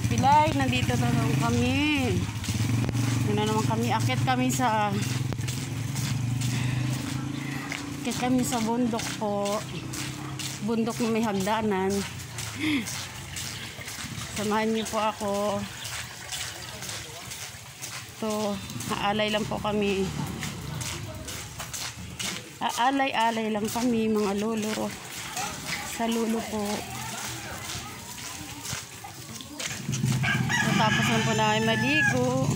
kapilay, nandito na naman kami. Yun na naman kami. Akit kami sa bundok po. Bundok na may hagdanan. Samahan niyo po ako. To, aalay lang po kami. Aalay-alay lang kami mga lolo. Sa lulo po. So, tapos lang po na ay maligo.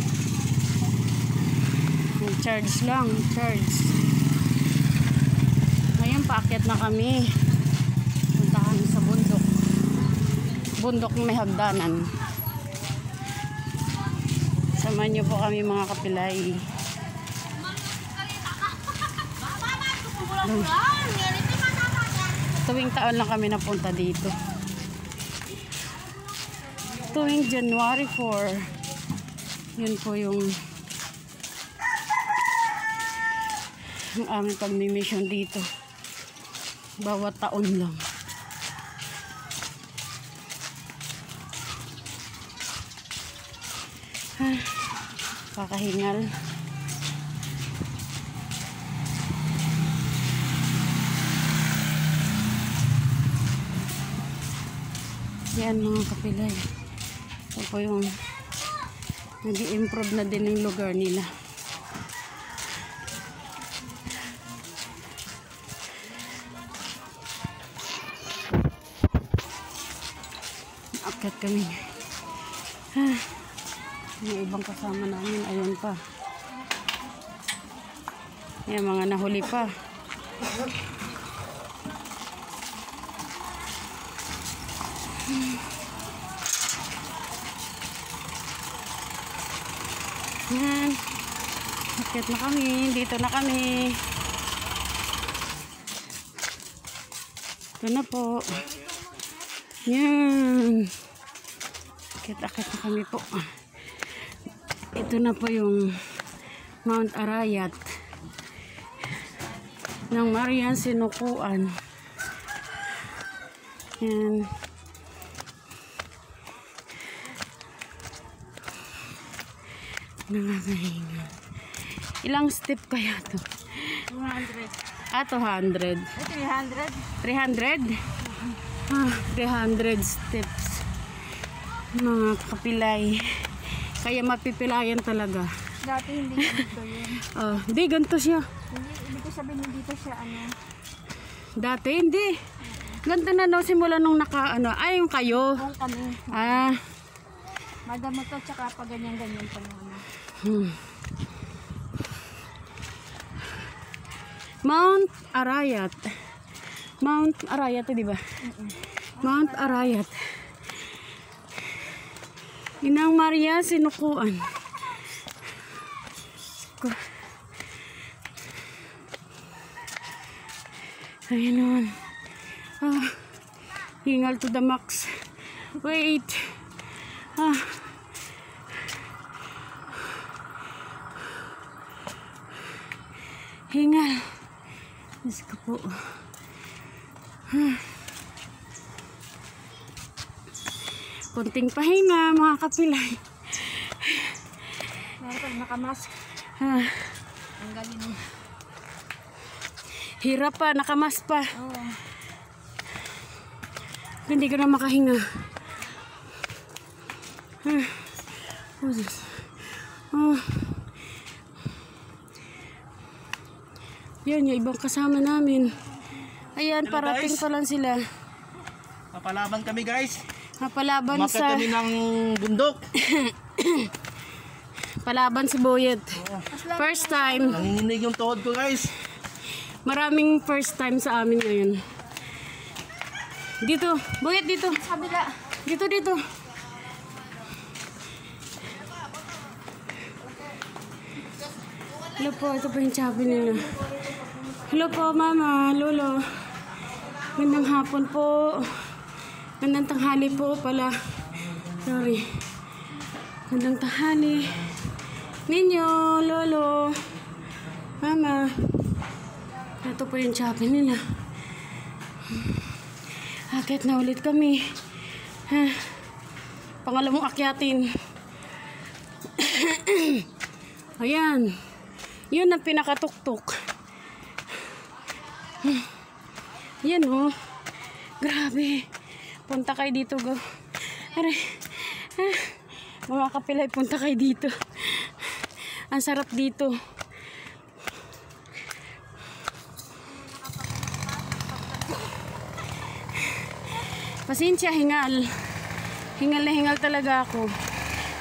Charge lang, charge. Ngayon paakyat na kami. Punta kami sa bundok. Bundok na may hagdanan. Samahan niyo po kami mga kapilay. Tuwing taon lang kami napunta dito. Tuwing January 4. Yun po yung aming pagmi-mission dito. Bawat taon lang. Kakahingal. Yan mga kapilay. Ito po yung nag-i-improve na din yung lugar nila. Akyat kami. Yung ibang kasama namin, ayun pa. Yan, mga nahuli pa. Yan. Akyat na kami. Dito na kami. Ito na po. Yan. Akyat na kami po. Ito na po yung Mount Arayat ng Marian Sinukuan. Yan. Nakakahinga. Ilang step kaya to? 200. 200. 300? 300? 300 steps. Mga kapilay. Kaya mapipilayan talaga. Dati hindi ganito yun. Hindi, ganito siya. Hindi ko sabihin dito siya Dati, hindi. Ganito na no, simula nung yung kayo. Kung kami. Madamo to, tsaka pa ganyan-ganyan pa naman. Mount Arayat. Mount Arayat, di ba? Mount Arayat. Inang Maria Sinukuan. Ayun naman. Hingal to the max. Wait. Hingal. Diyos ko po. Kunting pahinga mga kapilay. Meron nakamask. Ang galing. Hirap pa, nakamas pa. Oo. Hindi ka na makahinga. Yan, yung ibang kasama namin. Ayan, hello, parating guys. Pa lang sila. Papalaban kami guys. Papalaban umakyat kami ng bundok. Palaban si Boyet. First time. Nanginginig yung tuhod ko guys. Maraming first time sa amin ngayon. Dito, Boyet dito. Sa kabila. Dito. Hello po, ito po yung chabi nila. Hello po, mama, lolo. Gandang hapon po. Gandang tanghali po pala. Sorry. Gandang tanghali. Ninyo, lolo. Mama. Ito po yung chabi nila. Akit na ulit kami. Pangalawang akyatin. Ayan. Yun ang pinakatuktok. Yan oh. Grabe. Punta kayo dito go. Aray. Mga kapilay, punta kayo dito. Ang sarap dito. Pasensya, hingal. Hingal na hingal talaga ako.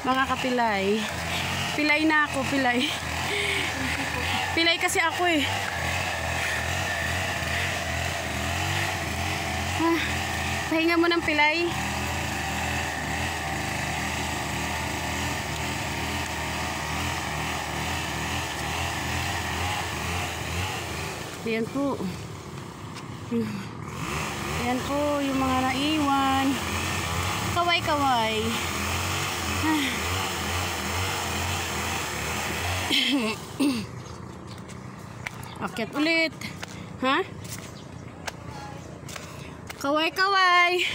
Mga kapilay. Pilay na ako, pilay. Pilay kasi ako eh. Pahinga mo ng pilay. Ayan po. Ayan po yung mga naiwan. Kaway-kaway. Akyat ulit. Ha? Kaway-kaway.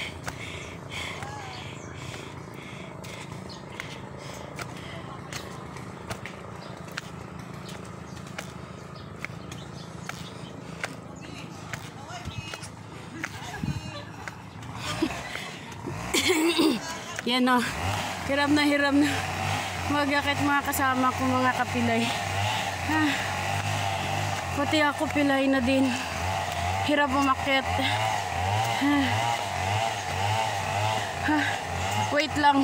Yan o. Hiram na mag-akit mga kasama ko, mga kapilay. Pati ako pilay na din. Hirap umakyat. Wait lang.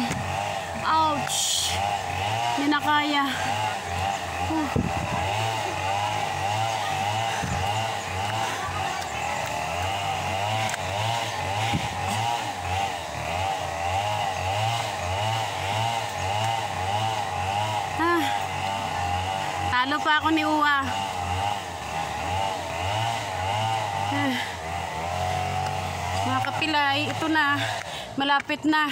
Ouch. Hindi na kaya. Talo pa ako ni Uwa. Mga kapilay, ito na. Malapit na.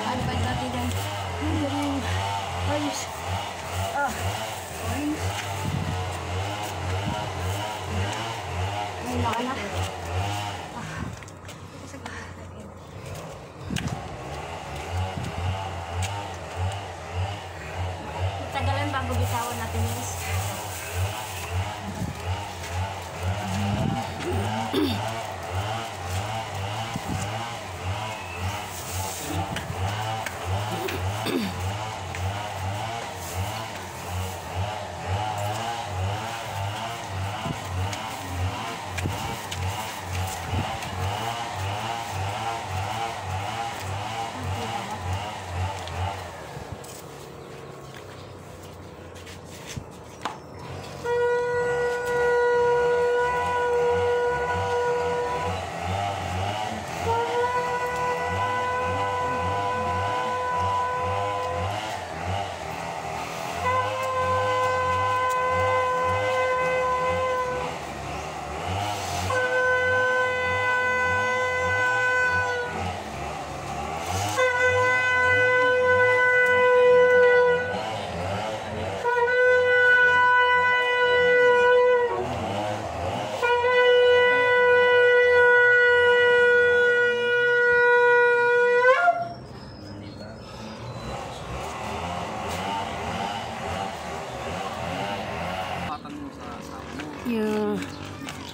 Ano ba yung dati dyan? Ayos. Ay, naka na. Tagalan bago bitawan natin yun.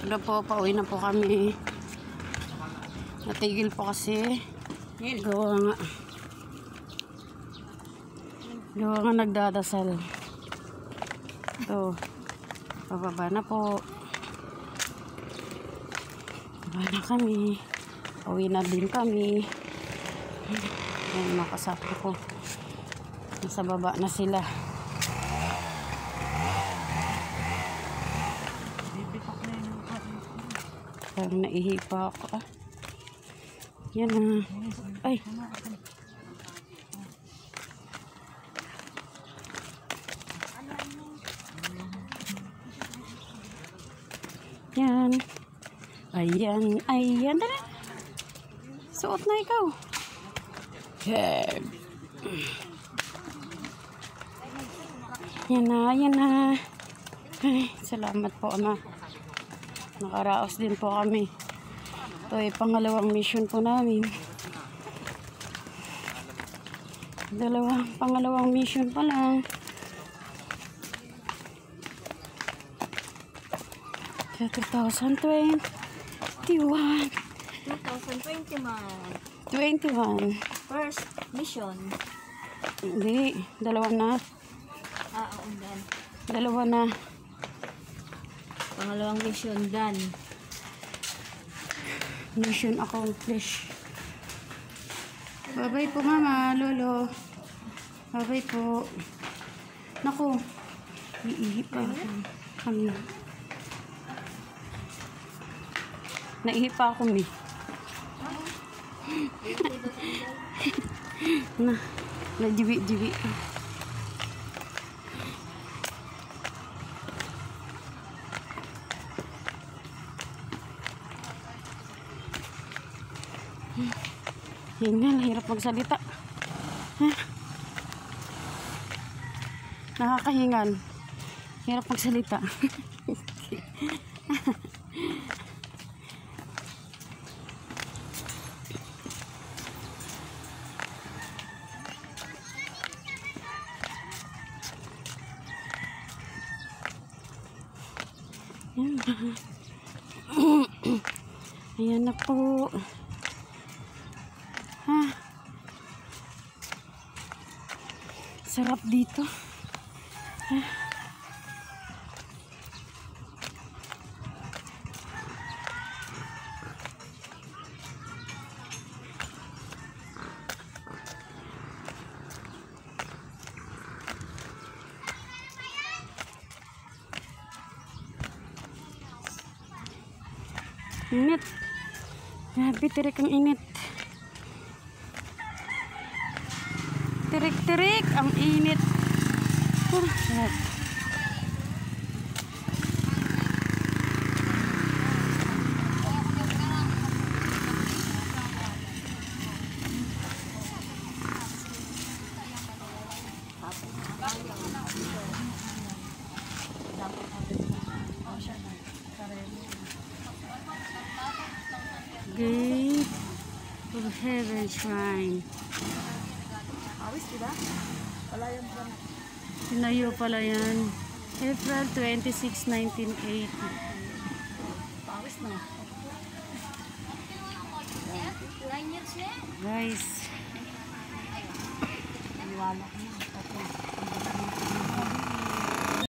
Ano po, pauwi na po kami. Natigil po kasi. Gawa nga nagdadasal. So, pababa na po. Baba na kami. Pauwi na din kami. Ayan, makasama ko. Nasa baba na sila. Parang naihipa ako. Yan na. Ay. Yan. Ayan, ayan. Dali. Suot na ikaw. Yan na, yan na. Ay, salamat po, Ama. Nakaraos din po kami. Ito ay pangalawang mission po namin. Pangalawang mission pa lang. 2021. 2021. First mission. Hindi, dalawa na. Oo, done. Dalawa na. Pangalawang mission, done. Mission accomplished. Bye-bye po, Mama, Lolo. Bye-bye po. Naku, iihi pa ako. Ano? Naihi pa ako, Mi. Najiwi-jiwi. Hingal, hirap magsalita. Nakakahingal. Hirap magsalita. Ayan na po. Sarap dito. Init. Grabe, tirik ang init. Tirik-tirik ang init. Gate of Heaven Shrine. Awis, diba? Wala yung brand. Tinayo pala yan. April 26, 1980. Awis na. Guys. Niwala ko.